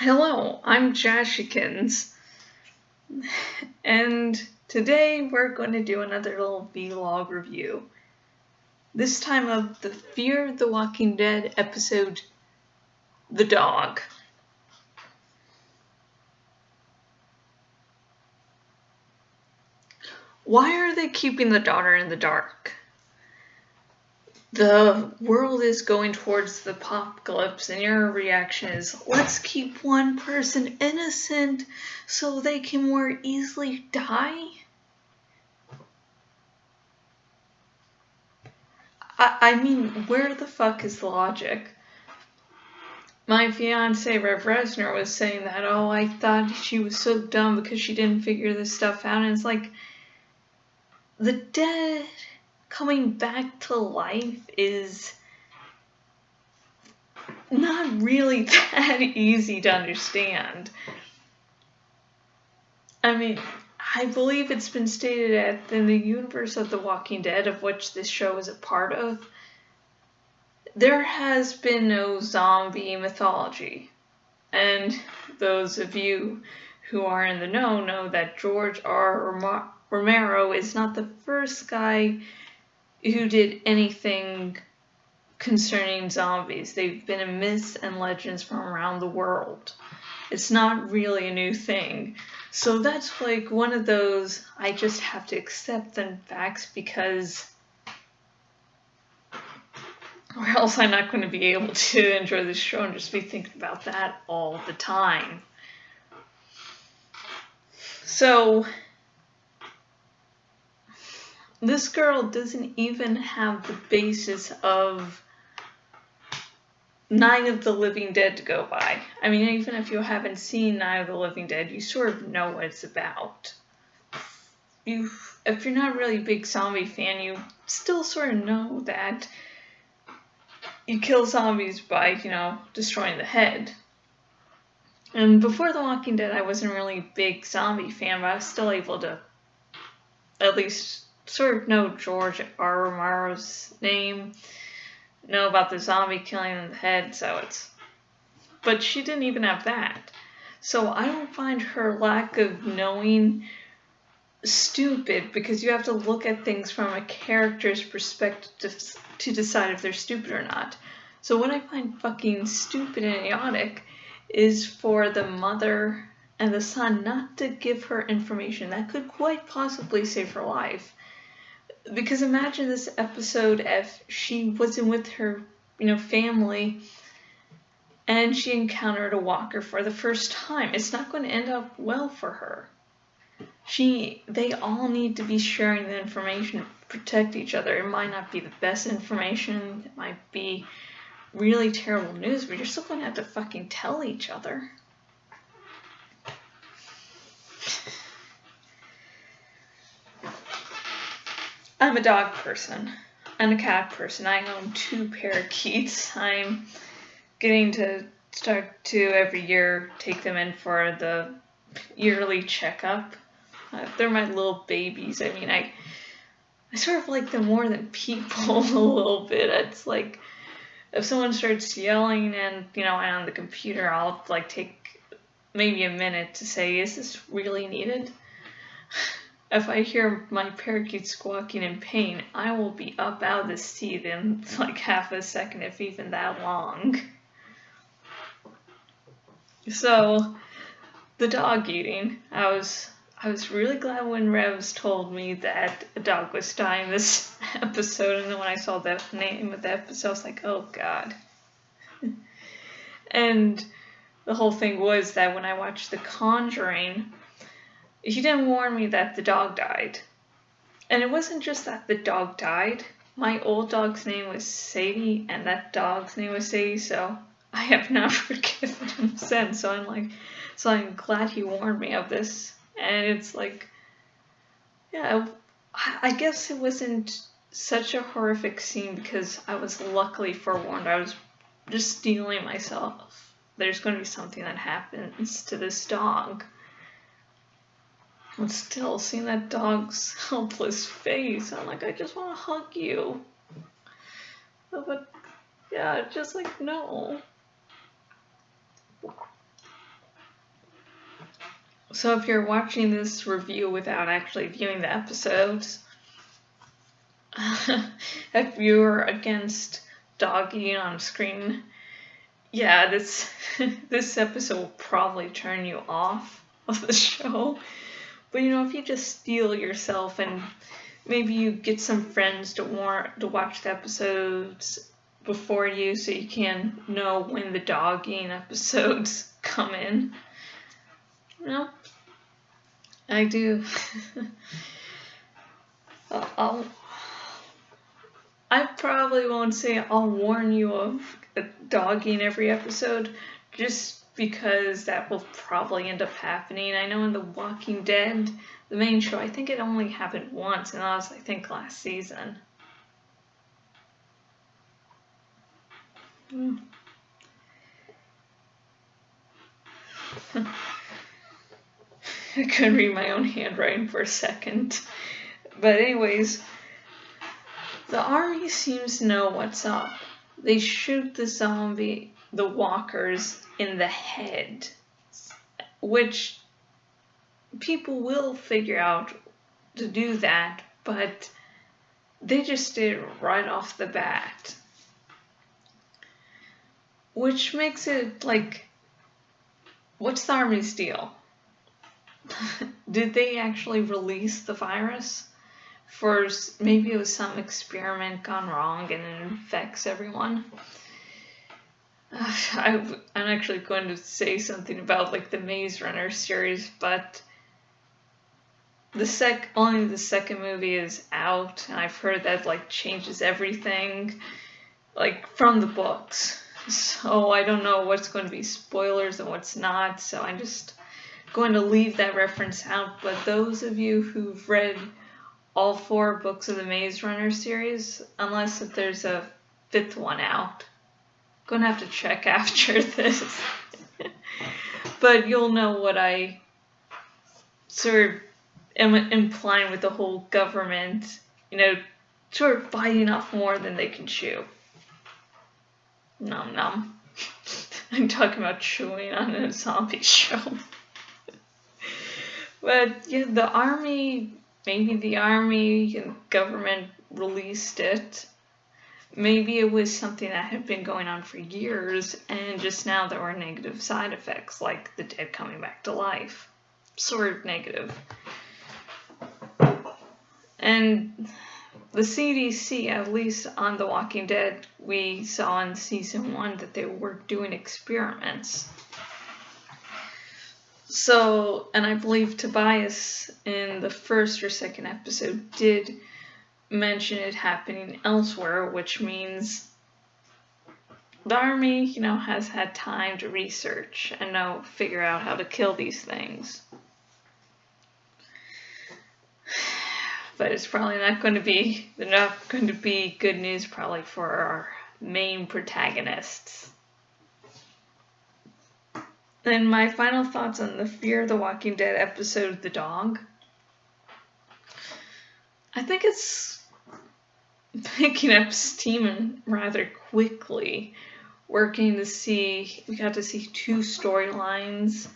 Hello, I'm Jashikins, and today we're going to do another little vlog review. This time of the Fear the Walking Dead episode, The Dog. Why are they keeping the daughter in the dark? The world is going towards the apocalypse, and your reaction is, let's keep one person innocent so they can more easily die? I mean, where the fuck is the logic? My fiance, Rev Resner, was saying that, oh, I thought she was so dumb because she didn't figure this stuff out. And it's like, the dead coming back to life is not really that easy to understand. I mean, I believe it's been stated that in the universe of The Walking Dead, of which this show is a part of, there has been no zombie mythology. And those of you who are in the know that George R. Romero is not the first guy who did anything concerning zombies. They've been in myths and legends from around the world. It's not really a new thing. So that's like one of those, I just have to accept the facts because or else I'm not going to be able to enjoy the show and just be thinking about that all the time. So, this girl doesn't even have the basis of Night of the Living Dead to go by. I mean, even if you haven't seen Night of the Living Dead, you sort of know what it's about. If you're not really a big zombie fan, you still sort of know that you kill zombies by, destroying the head. And before The Walking Dead, I wasn't really a big zombie fan, but I was still able to at least sort of know George R. Romero's name, know about the zombie killing in the head, but she didn't even have that. So I don't find her lack of knowing stupid, because you have to look at things from a character's perspective to decide if they're stupid or not. So what I find fucking stupid and idiotic is for the mother and the son not to give her information that could quite possibly save her life. Because imagine this episode if she wasn't with her, family, and she encountered a walker for the first time. It's not going to end up well for her. They all need to be sharing the information to protect each other. It might not be the best information. It might be really terrible news, but you're still going to have to fucking tell each other. I'm a dog person and a cat person. I own 2 parakeets. I'm getting to start to every year take them in for the yearly checkup. They're my little babies. I mean, I sort of like them more than people a little bit. It's like if someone starts yelling and, on the computer, I'll take maybe a minute to say, is this really needed? If I hear my parakeet squawking in pain, I will be up out of the seat in half a second, if even that long. So, the dog eating. I was really glad when Revs told me that a dog was dying this episode, and then when I saw the name of the episode, I was like, oh god. And the whole thing was that when I watched The Conjuring, he didn't warn me that the dog died. And it wasn't just that the dog died. My old dog's name was Sadie, and that dog's name was Sadie, so I have not forgiven him since. So I'm glad he warned me of this. And it's I guess it wasn't such a horrific scene because I was luckily forewarned. I was just steeling myself. There's going to be something that happens to this dog. But still, seeing that dog's helpless face, I'm like, I just want to hug you. But yeah, just no. So if you're watching this review without actually viewing the episodes, if you're against dog eating on screen, yeah, this episode will probably turn you off of the show. But if you just steel yourself and maybe you get some friends to watch the episodes before you, so you can know when the dog eating episodes come in. I do. I probably won't say I'll warn you of a dog in every episode, just because that will probably end up happening. I know in The Walking Dead, the main show, I think it only happened once, and that was, I think, last season. I couldn't read my own handwriting for a second. But anyways, the army seems to know what's up. They shoot the walkers in the head, which people will figure out to do that, but they just did it right off the bat. Which makes it like, what's the army's deal? Did they actually release the virus? For maybe it was some experiment gone wrong and it infects everyone. I'm actually going to say something about like the Maze Runner series, but only the second movie is out, and I've heard that like changes everything, like from the books. So I don't know what's going to be spoilers and what's not. So I'm just going to leave that reference out. But those of you who've read all 4 books of the Maze Runner series, unless if there's a 5th one out, gonna have to check after this. But you'll know what I sort of am implying with the whole government, sort of biting off more than they can chew. Nom nom. I'm talking about chewing on a zombie show. But yeah, maybe the army and government released it. Maybe it was something that had been going on for years, and just now there were negative side effects, like the dead coming back to life. Sort of negative. And the CDC, at least on The Walking Dead, we saw in season 1 that they were doing experiments. So, and I believe Tobias in the first or second episode did mention it happening elsewhere, which means the army, has had time to research and figure out how to kill these things. But it's probably not going to be good news probably for our main protagonists. And my final thoughts on the Fear the Walking Dead episode, The Dog. I think it's picking up steam rather quickly. We got to see 2 storylines.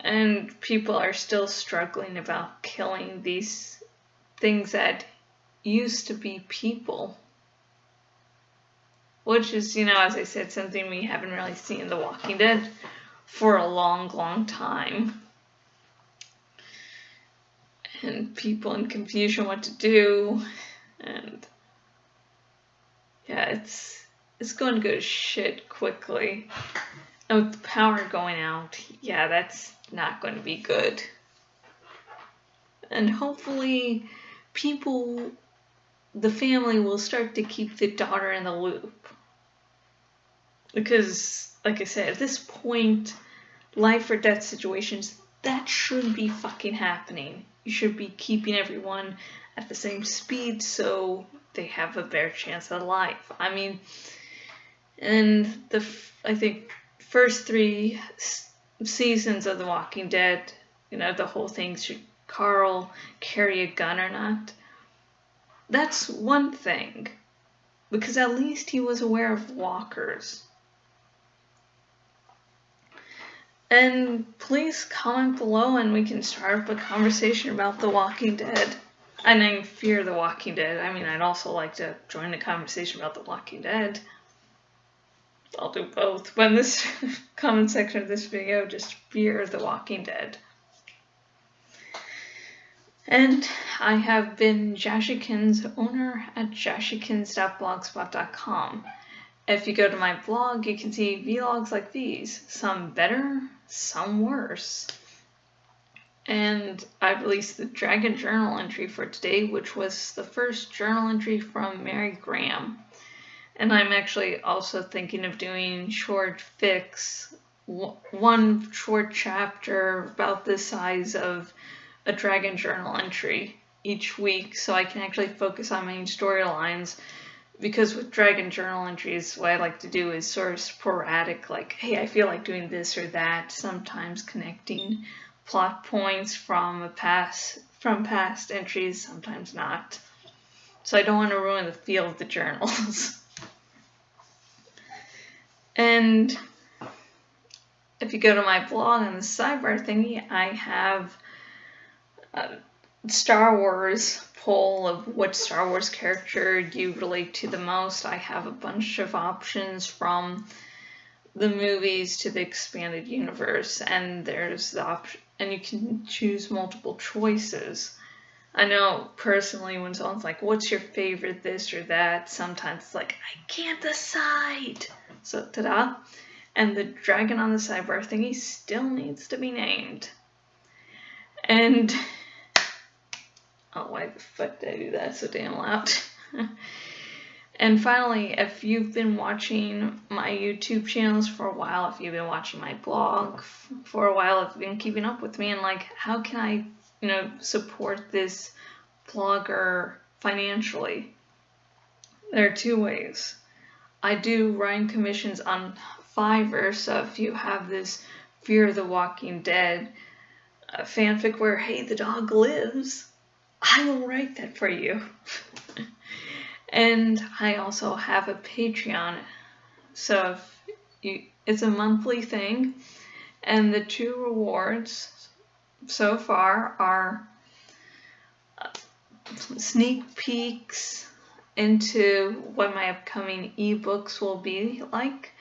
And people are still struggling about killing these things that used to be people. Which is, as I said, something we haven't really seen in The Walking Dead for a long, long time. And people in confusion what to do. And yeah, it's going to go to shit quickly. And with the power going out, yeah, that's not going to be good. And hopefully the family will start to keep the daughter in the loop. Because, like I said, at this point, life or death situations, that shouldn't be fucking happening. You should be keeping everyone at the same speed so they have a better chance at life. I mean, and I think first 3 seasons of The Walking Dead, the whole thing, should Carl carry a gun or not? That's one thing, because at least he was aware of walkers. And please comment below and we can start up a conversation about The Walking Dead. And I fear The Walking Dead. I mean, I'd also like to join the conversation about The Walking Dead. I'll do both. But in this comment section of this video, just fear The Walking Dead. And I have been Jashikins, owner at jashikins.blogspot.com. If you go to my blog, you can see vlogs like these, some better, some worse. And I released the Dragon Journal entry for today, which was the first journal entry from Mary Graham. And I'm actually also thinking of doing short fics, one short chapter about the size of a Dragon Journal entry each week, so I can actually focus on main storylines. Because with Dragon Journal entries, what I like to do is sort of sporadic, like, hey, I feel like doing this or that, sometimes connecting plot points from past entries, sometimes not. So I don't want to ruin the feel of the journals. And if you go to my blog on the sidebar thingy, I have Star Wars poll of what Star Wars character you relate to the most. I have a bunch of options from the movies to the expanded universe, and there's the option, and you can choose multiple choices. I know personally when someone's like, what's your favorite this or that, sometimes it's like, I can't decide. So ta-da. And the dragon on the sidebar thingy still needs to be named. And oh, why the fuck did I do that so damn loud? And finally, if you've been watching my YouTube channels for a while, if you've been watching my blog for a while, if you've been keeping up with me and like, how can I, support this blogger financially? There are two ways. I do writing commissions on Fiverr, so if you have this Fear the Walking Dead fanfic where, hey, the dog lives, I will write that for you. And I also have a Patreon, so it's a monthly thing, and the two rewards so far are sneak peeks into what my upcoming ebooks will be like,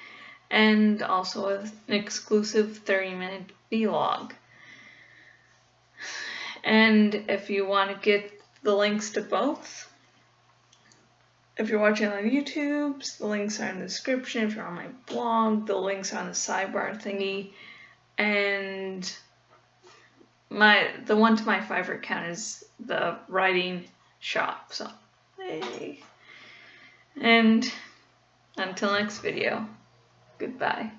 and also an exclusive 30-minute vlog. And if you want to get the links to both, if you're watching on YouTube, the links are in the description. If you're on my blog, the links are on the sidebar thingy. And the one to my Fiverr account is the writing shop. So, hey. And until next video, goodbye.